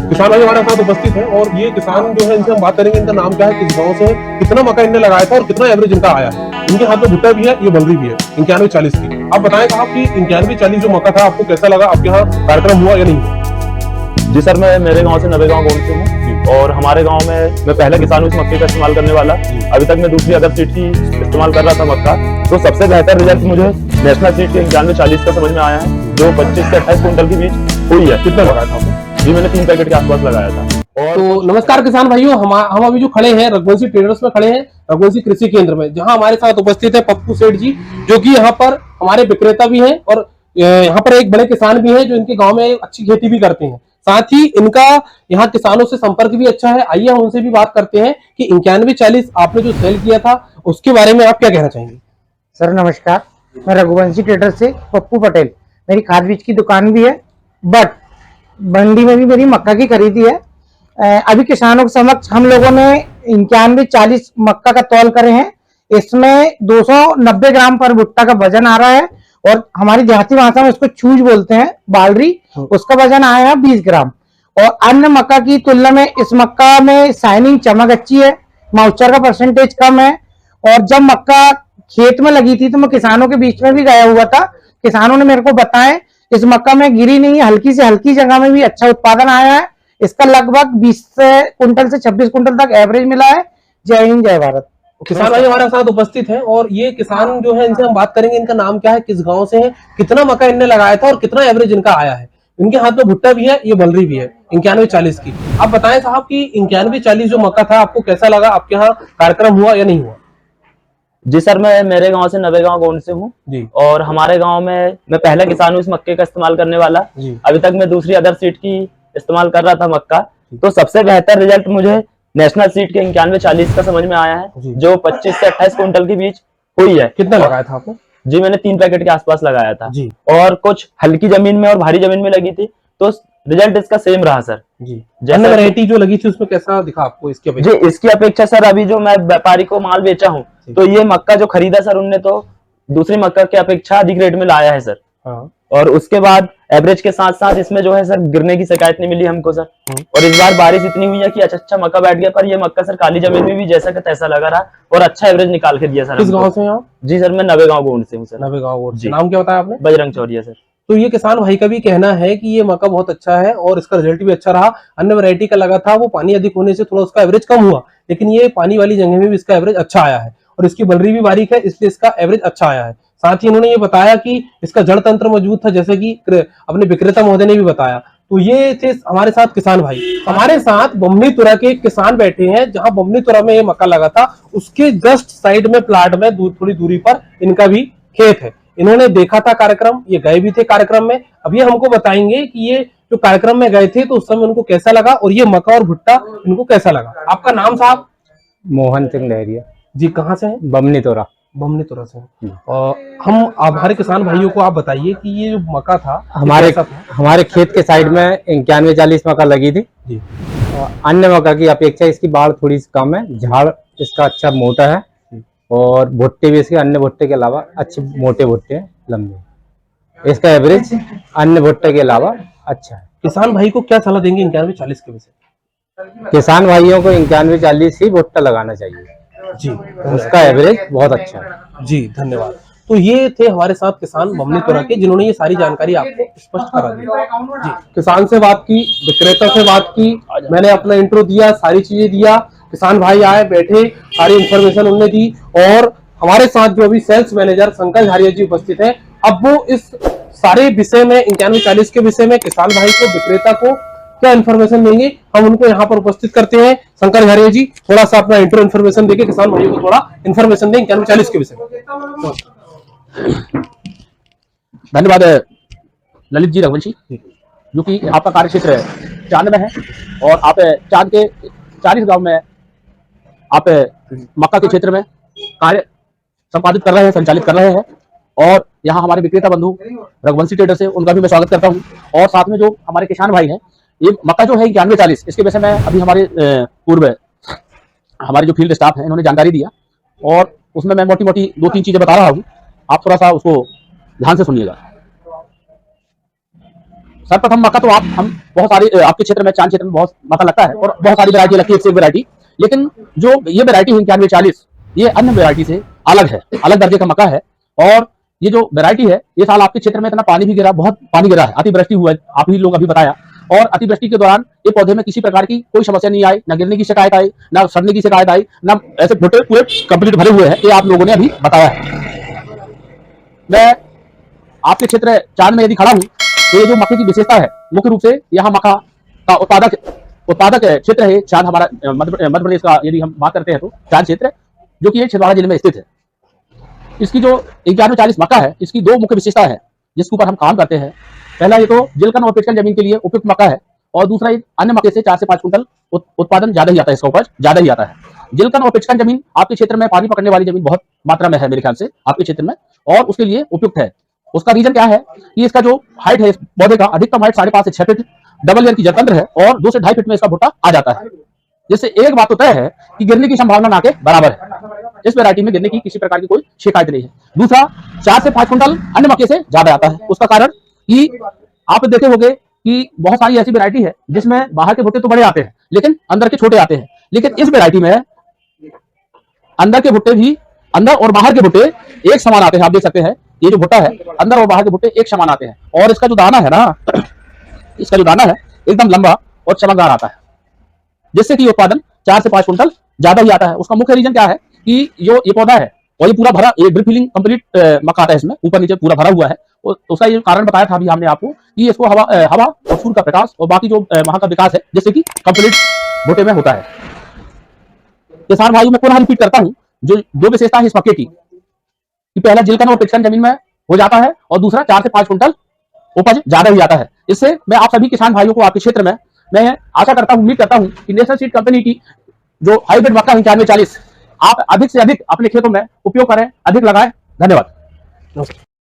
किसान भाई हमारे साथ उपस्थित है और ये किसान जो है इनसे हम बात करेंगे। इनका नाम क्या है, किस गांव से है, कितना मक्का इनने लगाया था और कितना एवरेज इनका आया है। इनके हाथ में भुट्टा भी है, ये बलरी भी है 9140 की। आप बताएं साहब कि 9140 जो मक्का था आपको कैसा लगा, आपके यहाँ कार्यक्रम हुआ या नहीं हुआ? जी सर, मैं मेरे गांव से नवेगांव गोंड से हूँ और हमारे गांव में मैं पहला किसान हूँ इस मक्के का इस्तेमाल करने वाला। अभी तक मैं दूसरी अदर सीड की इस्तेमाल कर रहा था मक्का, तो सबसे बेहतर रिजल्ट मुझे नेशनल सीड के 9140 का समझ में आया है, जो 25 से 28 कुंटल के बीच हुई है। कितना लगाया था आपने? जी मैंने 3 पैकेट के आसपास लगाया था। और तो नमस्कार किसान भाइयों, हम अभी जो खड़े हैं रघुवंशी ट्रेडर्स में खड़े हैं, रघुवंशी कृषि केंद्र में, जहां हमारे साथ उपस्थित है पप्पू सेठ जी, जो कि यहाँ पर हमारे विक्रेता भी हैं और यहाँ पर एक बड़े किसान भी हैं जो इनके गांव में अच्छी खेती भी करते हैं। साथ ही इनका यहाँ किसानों से संपर्क भी अच्छा है। आइए हम उनसे भी बात करते हैं कि 9140 आपने जो सेल किया था उसके बारे में आप क्या कहना चाहेंगे। सर नमस्कार, मैं रघुवंशी ट्रेडर से पप्पू पटेल। मेरी खाद बीज की दुकान भी है, बट मंडी में भी मेरी मक्का की खरीदी है। अभी किसानों के समक्ष हम लोगों ने 9140 मक्का का तौल करे हैं। इसमें 290 ग्राम पर भुट्टा का वजन आ रहा है और हमारी देहाती भाषा में उसको छूज बोलते हैं, बालरी, उसका वजन आया है 20 ग्राम। और अन्य मक्का की तुलना में इस मक्का में शाइनिंग, चमक अच्छी है, मॉइस्चर का परसेंटेज कम है। और जब मक्का खेत में लगी थी तो मैं किसानों के बीच में भी गया हुआ था, किसानों ने मेरे को बताया इस मक्का में गिरी नहीं है, हल्की से हल्की जगह में भी अच्छा उत्पादन आया है। इसका लगभग 20 कुंटल से 26 कुंटल तक एवरेज मिला है। जय हिंद, जय भारत। किसान भाई हमारे साथ उपस्थित हैं और ये किसान जो है इनसे हम बात करेंगे। इनका नाम क्या है, किस गांव से है, कितना मक्का इनने लगाया था और कितना एवरेज इनका आया है। इनके हाथ में भुट्टा भी है, ये बलरी भी है 9140 की। आप बताएं साहब कि 9140 जो मक्का था आपको कैसा लगा, आपके यहाँ कार्यक्रम हुआ या नहीं हुआ? जी सर, मैं मेरे गांव से नवेगांव गोंड से हूँ और हमारे गांव में मैं पहला किसान हूँ इस मक्के का इस्तेमाल करने वाला। अभी तक मैं दूसरी अदर सीड की इस्तेमाल कर रहा था मक्का, तो सबसे बेहतर रिजल्ट मुझे नेशनल सीड के 9140 का समझ में आया है, जो 25 से 28 कुंटल के बीच हुई है। कितना लगाया था आपने? जी मैंने 3 पैकेट के आसपास लगाया था जी। और कुछ हल्की जमीन में और भारी जमीन में लगी थी, तो रिजल्ट इसका सेम रहा सर जी। जैसे वैरायटी जो लगी थी उसमें कैसा दिखा आपको इसकी अपेक्षा? जी इसकी अपेक्षा सर, अभी जो मैं व्यापारी को माल बेचा हूँ तो ये मक्का जो खरीदा सर उनने तो दूसरी मक्का की अपेक्षा अधिक रेट में लाया है सर। हाँ। और उसके बाद एवरेज के साथ साथ इसमें जो है सर गिरने की शिकायत नहीं मिली हमको सर। और इस बार बारिश इतनी हुई है कि अच्छा मक्का बैठ गया, पर ये मक्का सर काली जमीन में भी जैसा का तैसा लगा रहा और अच्छा एवरेज निकाल के दिया सर। किस गांव से हैं आप? जी सर, मैं नवेगांव गोंड से हूँ सर। नवेगांव गोंड से। नाम क्या बताया आपने? बजरंग चौरिया सर। तो ये किसान भाई का भी कहना है कि ये मक्का बहुत अच्छा है और इसका रिजल्ट भी अच्छा रहा। अन्य वैरायटी का लगा था वो पानी अधिक होने से थोड़ा उसका एवरेज कम हुआ, लेकिन ये पानी वाली जगह में भी इसका एवरेज अच्छा आया है और इसकी बलरी भी बारीक है, इसलिए इसका एवरेज अच्छा आया है। साथ ही उन्होंने ये बताया कि इसका जड़ तंत्र मजबूत था, जैसे कि अपने विक्रेता महोदय ने भी बताया। तो ये थे हमारे साथ किसान भाई। हमारे साथ बमनीतुरा के किसान बैठे हैं, जहां बमनीतुरा में ये मक्का लगा था उसके जस्ट साइड में प्लाट में थोड़ी दूरी पर इनका भी खेत है। इन्होंने देखा था कार्यक्रम, ये गए भी थे कार्यक्रम में। अब ये हमको बताएंगे कि ये जो कार्यक्रम में गए थे तो उस समय उनको कैसा लगा और ये मक्का और भुट्टा इनको कैसा लगा। आपका नाम साहब? मोहन सिंह लहरिया जी। कहाँ से हैं? बमनीतुरा। बमनीतुरा से। हम हमारे किसान भाइयों को आप बताइए कि ये जो मक्का था हमारे खेत के साइड में 9140 मक्का लगी थी जी। अन्य मक्का की अपेक्षा इसकी बाढ़ थोड़ी सी कम है, झाड़ इसका अच्छा मोटा है और भुट्टे भी इसके अन्य भुट्टे के अलावा अच्छे मोटे भुट्टे हैं, लंबे। इसका एवरेज अन्य भुट्टे के अलावा अच्छा है। किसान भाई को क्या सलाह देंगे 9140 के विषय? किसान भाइयों को 9140 ही भुट्टा लगाना चाहिए जी, उसका एवरेज बहुत अच्छा है जी। धन्यवाद। तो ये थे हमारे साथ किसान बमनीतुरा के, जिन्होंने ये सारी जानकारी आपको स्पष्ट करा दी जी। किसान से बात की, विक्रेता से बात की, मैंने अपना इंट्रो दिया, सारी चीजें दिया। किसान भाई आए, बैठे, सारी इंफॉर्मेशन उन्होंने दी और हमारे साथ जो अभी सेल्स मैनेजर शंकर झारिया जी उपस्थित हैं, अब वो इस सारे विषय में 9140 के विषय में किसान भाई को, विक्रेता को क्या इन्फॉर्मेशन देंगे, हम उनको यहाँ पर उपस्थित करते हैं। शंकर झारिया जी, थोड़ा सा अपना इंट्रो इन्फॉर्मेशन देके किसान भाइयों को थोड़ा इन्फॉर्मेशन दें 9140 के विषय में। धन्यवाद ललित जी रघुवंशी, जो कि आपका कार्य क्षेत्र चांद में है और आप चांद के 40 गांव में आप मक्का के क्षेत्र में कार्य संपादित कर रहे हैं, संचालित कर रहे हैं। और यहाँ हमारे विक्रेता बंधु रघुवंशी ट्रेडर से उनका भी मैं स्वागत करता हूँ। और साथ में जो हमारे किसान भाई हैं, ये मक्का जो है 9140, इसके विषय में अभी हमारे पूर्व हमारे जो फील्ड स्टाफ है इन्होंने जानकारी दिया और उसमें मैं मोटी मोटी 2-3 चीजें बता रहा हूँ, आप थोड़ा सा उसको ध्यान से सुनिएगा। सर्वप्रथम मक्का तो हम बहुत सारी आपके क्षेत्र में, चांद क्षेत्र में बहुत मक्का लगता है और बहुत सारी वैरायटी लगती है, एक से एक वैरायटी। लेकिन जो ये वैरायटी है 9140, ये अन्य वैरायटी से अलग है, अलग दर्जे का मक्का है। और ये जो वैरायटी है, ये साल आपके क्षेत्र में इतना पानी भी गिरा, बहुत पानी गिरा है, अतिवृष्टि हुआ है, आप ही लोग अभी बताया। और अतिवृष्टि के दौरान ये पौधे में किसी प्रकार की कोई समस्या नहीं आई, ना गिरने की शिकायत आई, ना सड़ने की शिकायत आई, ना ऐसे भुट्टे पूरे कंप्लीट भरे हुए हैं, ये आप लोगों ने अभी बताया है। मैं आपके क्षेत्र चांद में यदि खड़ा हूं तो ये जो मक्के की विशेषता है, मुख्य रूप से यहाँ मक्का का उत्पादक क्षेत्र है चांद, हमारा मध्य प्रदेश का यदि हम बात करते हैं तो चांद क्षेत्र, जो कि छिंदवाड़ा जिले में स्थित है। इसकी जो 9140 मक्का है, इसकी दो मुख्य विशेषता है जिसके ऊपर हम काम करते हैं। पहला ये तो जिलकन और पेटकन जमीन के लिए उपयुक्त मक्का है, और दूसरा अन्य मक्के से 4 से 5 कुंटल उत्पादन ज्यादा ही आता है, इसका उपज ज्यादा ही आता है। जिलकन और पेटकन जमीन आपके क्षेत्र में पानी पकड़ने वाली जमीन बहुत मात्रा में है मेरे ख्याल से आपके क्षेत्र में, और उसके लिए उपयुक्त है। उसका रीजन क्या है कि इसका जो हाइट है इस पौधे का, अधिकतम हाइट 5.5 से 6 फीट, डबल लेयर की जड़तंत्र है, और 2 से 2.5 फीट में इसका भुट्टा आ जाता है, जिससे एक बात तो तय है कि गिरने की संभावना ना के बराबर है। इस वैरायटी में गिरने की किसी प्रकार की कोई शिकायत नहीं है। दूसरा, 4 से 5 कुंटल अन्य मक्के से ज्यादा आता है। उसका कारण कि आप देखे होंगे कि बहुत सारी ऐसी वैरायटी है जिसमें बाहर के भुट्टे तो बड़े आते हैं लेकिन अंदर के छोटे आते हैं, लेकिन इस वैरायटी में अंदर के भुट्टे भी, अंदर और बाहर के भुट्टे एक समान आते हैं। आप देख सकते हैं ये जो भुट्टा है, अंदर और बाहर के भुट्टे एक समान आते हैं, और इसका जो दाना है ना, इसका जो दाना है एकदम लंबा और चमकदार आता है, जिससे कि उत्पादन 4 से 5 कुंटल ज्यादा ही आता है। उसका मुख्य रीजन क्या है कि जो ये पौधा है और ये पूरा भरा, ये ड्रिप फिलिंग कंप्लीट मक्का आता है, इसमें ऊपर नीचे पूरा भरा हुआ है। उसका ये कारण बताया था अभी हमने आपको कि इसको हवा और सूर्य का प्रकाश और बाकी जो वहां का विकास है, जिससे कि कंप्लीट भुट्टे में होता है। किसान भाइयों में पुनः रिपीट करता हूं, जो दो विशेषता है इस मक्के की, कि पहला जिलकन और पेटकन जमीन में हो जाता है, और दूसरा 4 से 5 कुंटल उपज ज्यादा ही आता है। इससे मैं आप सभी किसान भाइयों को आपके क्षेत्र में मैं आशा करता हूं, उम्मीद करता हूं कि नेशनल सीड कंपनी की जो हाइब्रिड मक्का 9140 आप अधिक से अधिक अपने खेतों में उपयोग करें, अधिक लगाएं। धन्यवाद।